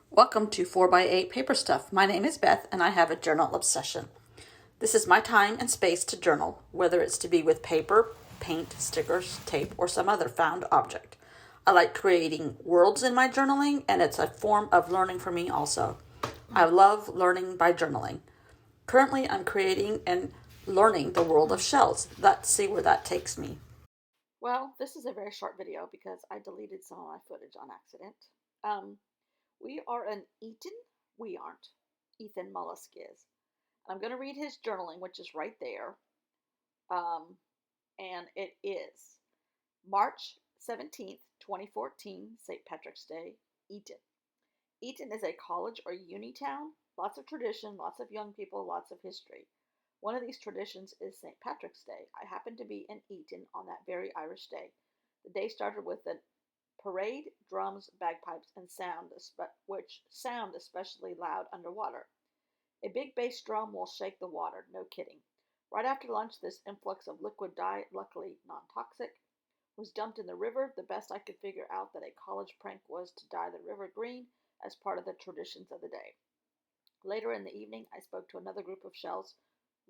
Welcome to 4x8 Paper Stuff. My name is Beth and I have a journal obsession. This is my time and space to journal, whether it's to be with paper, paint, stickers, tape, or some other found object. I like creating worlds in my journaling, and it's a form of learning for me also. I love learning by journaling. Currently, I'm creating and learning the world of shells. Let's see where that takes me. Well, this is a very short video because I deleted some of my footage on accident. We are an Eaton. We aren't. Ethan Mollusk is. I'm going to read his journaling, which is right there. And it is March 17th, 2014, St. Patrick's Day, Eaton. Eaton is a college or uni town. Lots of tradition, lots of young people, lots of history. One of these traditions is St. Patrick's Day. I happened to be in Eaton on that very Irish day. The day started with a parade, drums, bagpipes, and which sound especially loud underwater. A big bass drum will shake the water, no kidding. Right after lunch, this influx of liquid dye, luckily non-toxic, was dumped in the river. The best I could figure out that a college prank was to dye the river green as part of the traditions of the day. Later in the evening, I spoke to another group of shells,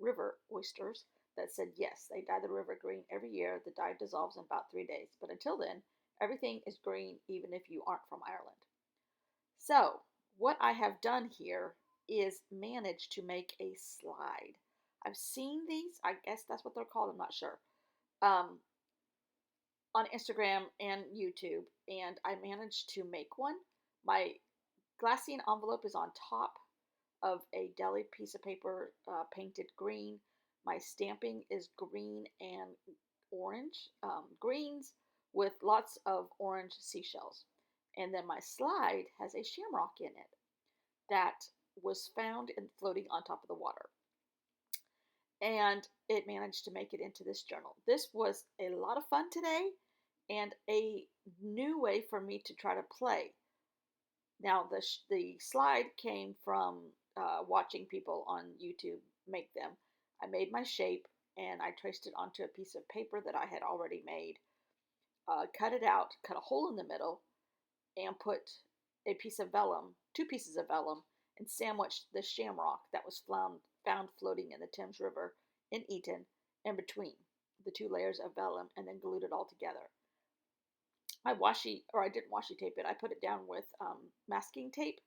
river oysters, that said yes, they dye the river green every year. The dye dissolves in about 3 days. But until then, everything is green even if you aren't from Ireland. So, what I have done here is manage to make a slide. I've seen these, I guess that's what they're called, I'm not sure, um, on Instagram and YouTube, and I managed to make one. My glassine envelope is on top of a deli piece of paper painted green. My stamping is green and orange, greens with lots of orange seashells. And then my slide has a shamrock in it that was found and floating on top of the water. And it managed to make it into this journal. This was a lot of fun today and a new way for me to try to play. Now, the slide came from watching people on YouTube make them. I made my shape and I traced it onto a piece of paper that I had already made, cut it out, cut a hole in the middle, and put a piece of vellum, 2 pieces of vellum, and sandwiched the shamrock that was found floating in the Thames River in Eaton in between the 2 layers of vellum, and then glued it all together. I didn't washi tape it. I put it down with masking tape,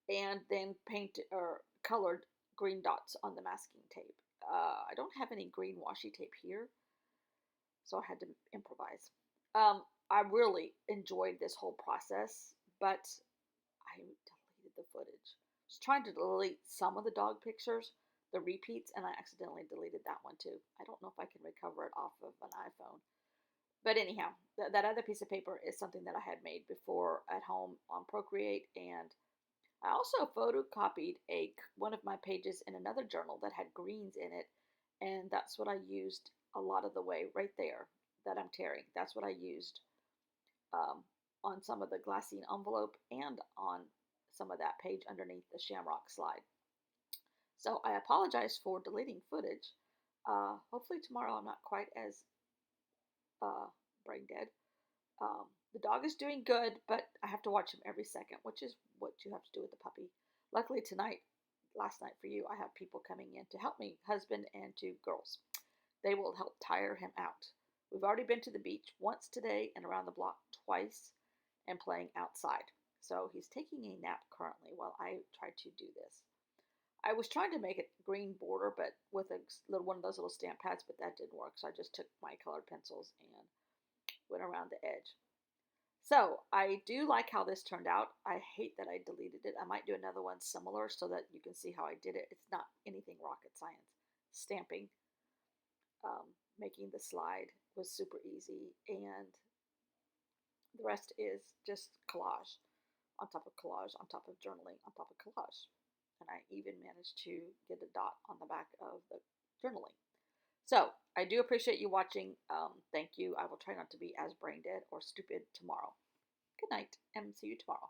and then painted or colored green dots on the masking tape. I don't have any green washi tape here, so I had to improvise. I really enjoyed this whole process, but I deleted the footage. I was trying to delete some of the dog pictures, the repeats, and I accidentally deleted that one too. I don't know if I can recover it off of an iPhone. But anyhow, that other piece of paper is something that I had made before at home on Procreate, and I also photocopied one of my pages in another journal that had greens in it, and that's what I used a lot of the way right there that I'm tearing. That's what I used on some of the glassine envelope and on some of that page underneath the shamrock slide. So I apologize for deleting footage. Hopefully tomorrow I'm not quite as brain dead. The dog is doing good, but I have to watch him every second, which is what you have to do with the puppy. Luckily last night for you, I have people coming in to help me, husband and 2 girls. They will help tire him out. We've already been to the beach once today and around the block twice and playing outside. So he's taking a nap currently while I try to do this. I was trying to make it green border, but with one of those little stamp pads, but that didn't work. So I just took my colored pencils and went around the edge. So I do like how this turned out. I hate that I deleted it. I might do another one similar so that you can see how I did it. It's not anything rocket science. Stamping, making the slide was super easy, and the rest is just collage on top of collage on top of journaling on top of collage. And I even managed to get a dot on the back of the journaling. So I do appreciate you watching. Thank you. I will try not to be as brain dead or stupid tomorrow. Good night, and see you tomorrow.